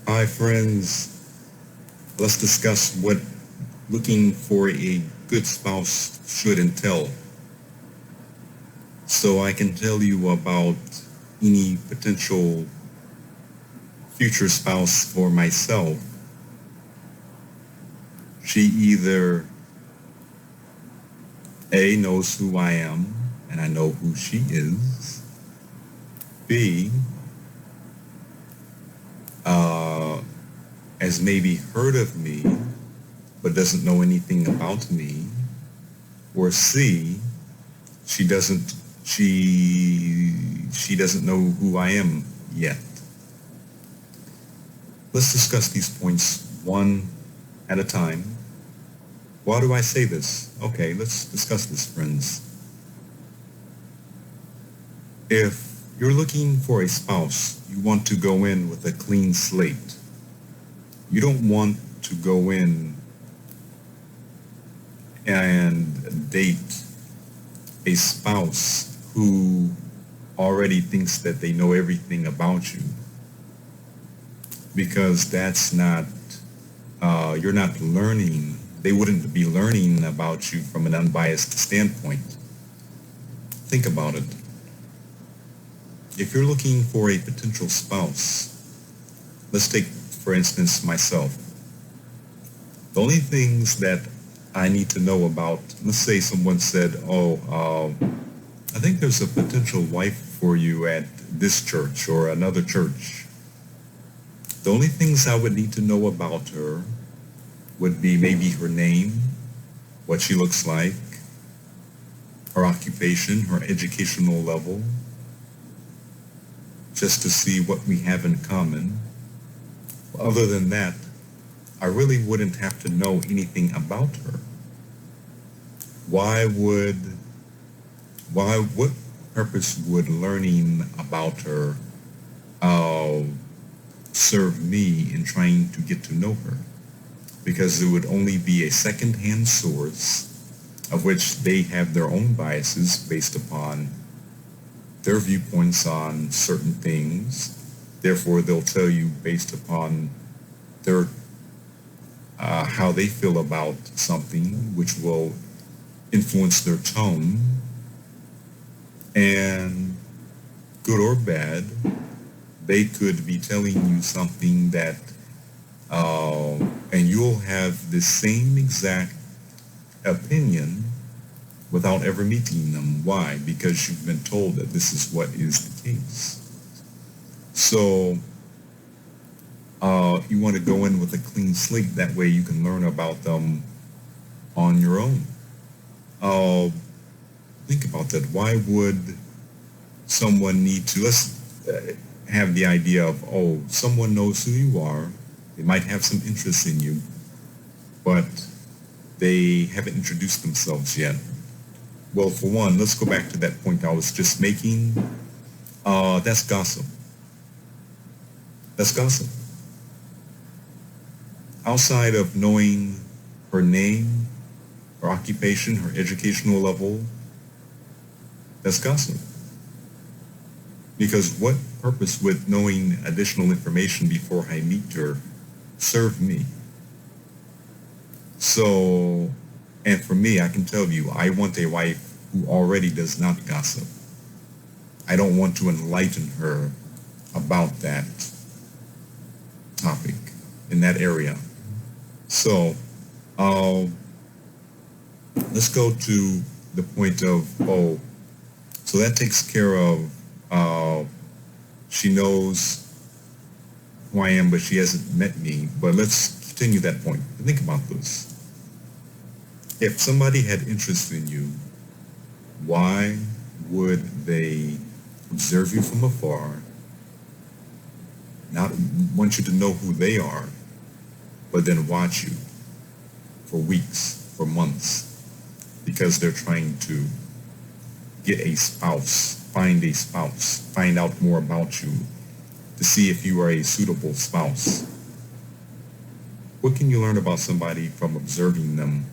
Hi, friends. Let's discuss what looking for a good spouse should entail. So I can tell you about any potential future spouse for myself. She either A, knows who I am and I know who she is. B, uh, has maybe heard of me but doesn't know anything about me. Or C, she doesn't she doesn't know who I am yet. Let's discuss these points one at a time. Why do I say this? Okay, let's discuss this, friends. If you're looking for a spouse, you want to go in with a clean slate. You don't want to go in and date a spouse who already thinks that they know everything about you, because that's not, you're not learning. They wouldn't be learning about you from an unbiased standpoint. Think about it. If you're looking for a potential spouse, let's take, for instance, myself. The only things that I need to know about, let's say someone said, I think there's a potential wife for you at this church or another church. The only things I would need to know about her would be maybe her name, what she looks like, her occupation, her educational level, just to see what we have in common. Other than that, I really wouldn't have to know anything about her. What purpose would learning about her uh, serve me in trying to get to know her? Because it would only be a second-hand source of which they have their own biases based upon their viewpoints on certain things. Therefore, they'll tell you based upon their how they feel about something, which will influence their tone. And good or bad, they could be telling you something that, and you'll have the same exact opinion without ever meeting them. Why? Because you've been told that this is what is the case. So you want to go in with a clean slate. That way you can learn about them on your own. Think about that. Why would someone need to, let's have the idea of, someone knows who you are. They might have some interest in you, but they haven't introduced themselves yet. Well, for one, let's go back to that point I was just making. That's gossip. That's gossip. Outside of knowing her name, her occupation, her educational level, that's gossip. Because what purpose would knowing additional information before I meet her serve me? So, and for me, I can tell you, I want a wife who already does not gossip. I don't want to enlighten her about that topic in that area. So, let's go to the point of, so that takes care of, she knows who I am, but she hasn't met me. But let's continue that point. Think about this. If somebody had interest in you, why would they observe you from afar, not want you to know who they are, but then watch you for weeks, for months, because they're trying to get a spouse, find out more about you, to see if you are a suitable spouse? What can you learn about somebody from observing them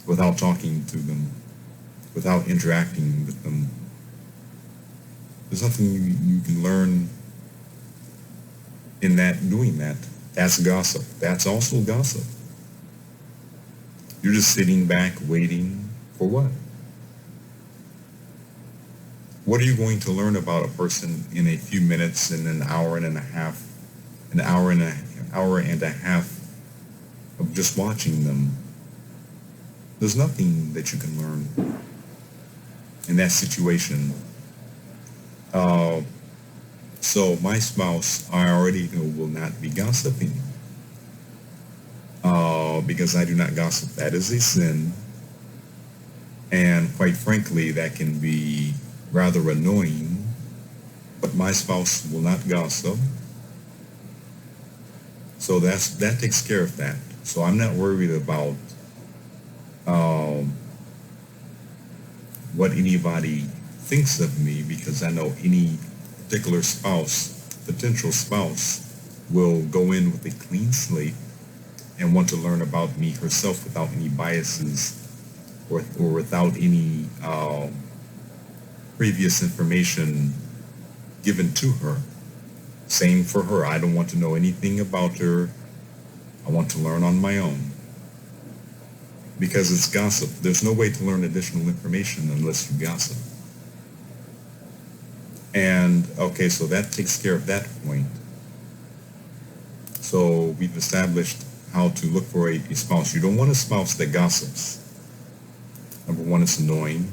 without talking to them, without interacting with them? There's nothing you can learn in that doing that. That's gossip. That's also gossip. You're just sitting back waiting for what? What are you going to learn about a person in a few minutes, in an hour and a half, hour and a half of just watching them? There's nothing that you can learn in that situation. So my spouse, I already know, will not be gossiping, because I do not gossip. That is a sin, and quite frankly, that can be rather annoying. But my spouse will not gossip, so that takes care of that. So I'm not worried about what anybody thinks of me, because I know any particular potential spouse, will go in with a clean slate and want to learn about me herself without any biases, or without any previous information given to her. Same for her. I don't want to know anything about her. I want to learn on my own. Because it's gossip. There's no way to learn additional information unless you gossip. And okay, so that takes care of that point. So we've established how to look for a spouse. You don't want a spouse that gossips. Number one, it's annoying.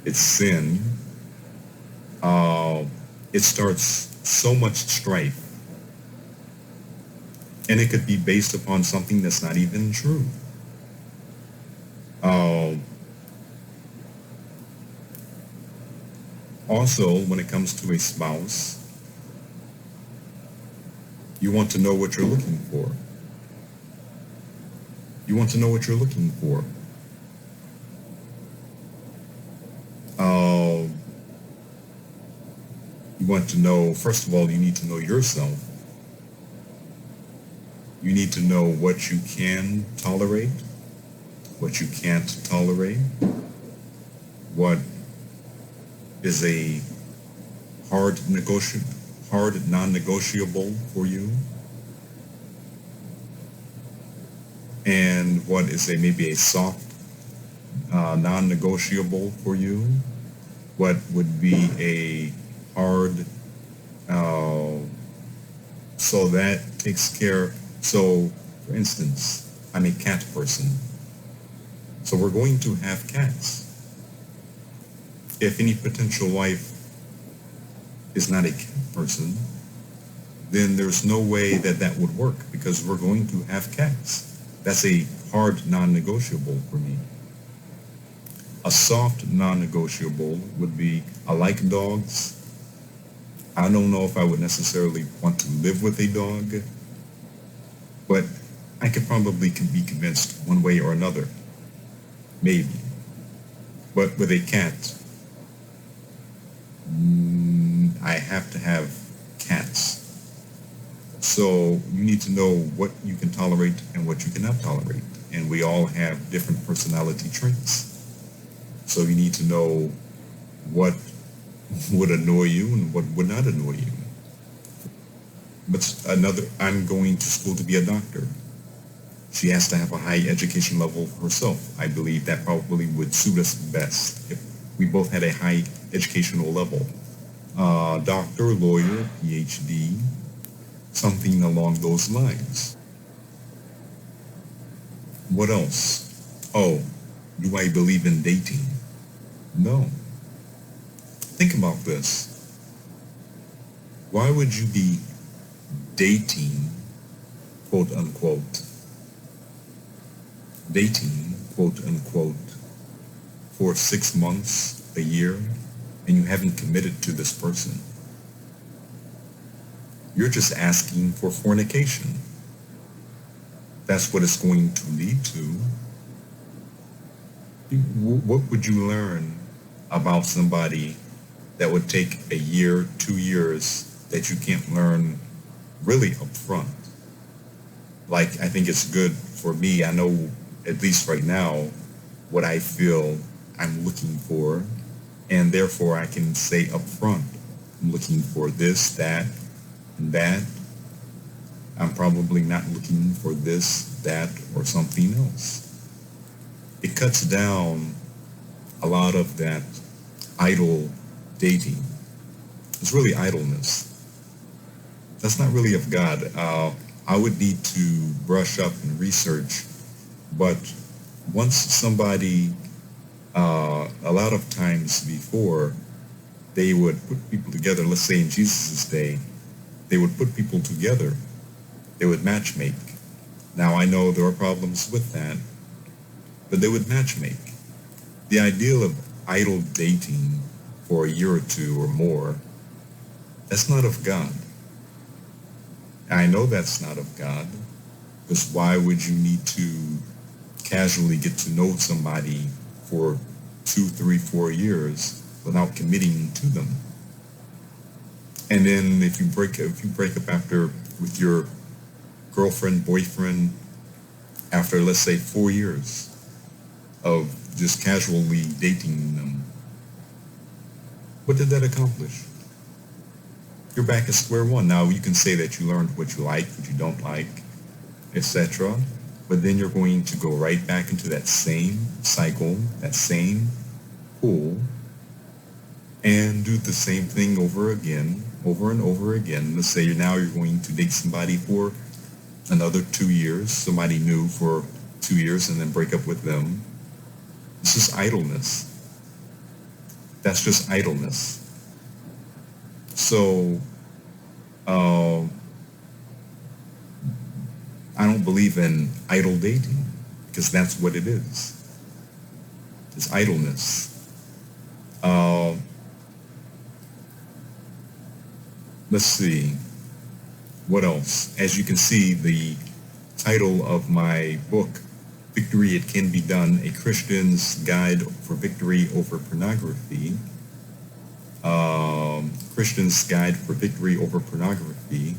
It's sin. It starts so much strife. And it could be based upon something that's not even true. Also, when it comes to a spouse, you want to know what you're looking for. You want to know what you're looking for. You want to know, first of all, you need to know yourself. You need to know what you can tolerate, what you can't tolerate, what is a hard non-negotiable for you, and what is maybe a soft non-negotiable for you, what would be a hard, so that takes care. So, for instance, I'm a cat person, so we're going to have cats. If any potential wife is not a cat person, then there's no way that would work, because we're going to have cats. That's a hard non-negotiable for me. A soft non-negotiable would be, I like dogs. I don't know if I would necessarily want to live with a dog, but I could probably be convinced one way or another. Maybe. But with a cat, I have to have cats. So you need to know what you can tolerate and what you cannot tolerate. And we all have different personality traits. So you need to know what would annoy you and what would not annoy you. But I'm going to school to be a doctor. She has to have a high education level herself. I believe that probably would suit us best if we both had a high educational level. Doctor, lawyer, PhD, something along those lines. What else? Oh, do I believe in dating? No. Think about this. Why would you be dating, quote unquote, for 6 months, a year, and you haven't committed to this person? You're just asking for fornication. That's what it's going to lead to. What would you learn about somebody that would take a year, 2 years, that you can't learn really up front? Like, I think it's good for me. I know, at least right now, what I feel I'm looking for, and therefore I can say up front, I'm looking for this, that, and that. I'm probably not looking for this, that, or something else. It cuts down a lot of that idle dating. It's really idleness. That's not really of God. I would need to brush up and research, but once somebody, a lot of times before, they would put people together. Let's say in Jesus' day, they would put people together. They would matchmake. Now I know there are problems with that, but they would matchmake. The ideal of idle dating for a year or two or more, that's not of God. I know that's not of God, because why would you need to casually get to know somebody for 2, 3, 4 years without committing to them? And then if you break up after with your girlfriend, boyfriend, after let's say 4 years of just casually dating them, what did that accomplish? You're back at square one. Now you can say that you learned what you like, what you don't like, etc. But then you're going to go right back into that same cycle, that same pool, and do the same thing over again, over and over again. Let's say now you're going to date somebody for another 2 years, somebody new for 2 years, and then break up with them. This is idleness. That's just idleness. So, I don't believe in idle dating, because that's what it is. It's idleness. Let's see. What else? As you can see, the title of my book, Victory It Can Be Done, A Christian's Guide for Victory Over Pornography. Christian's Guide for Victory Over Pornography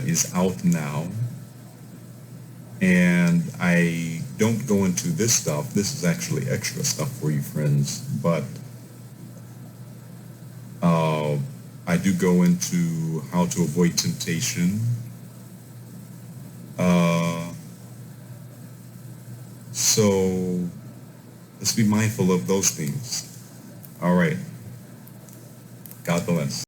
is out now. And I don't go into this stuff. This is actually extra stuff for you friends, but I do go into how to avoid temptation. So let's be mindful of those things. All right. God bless.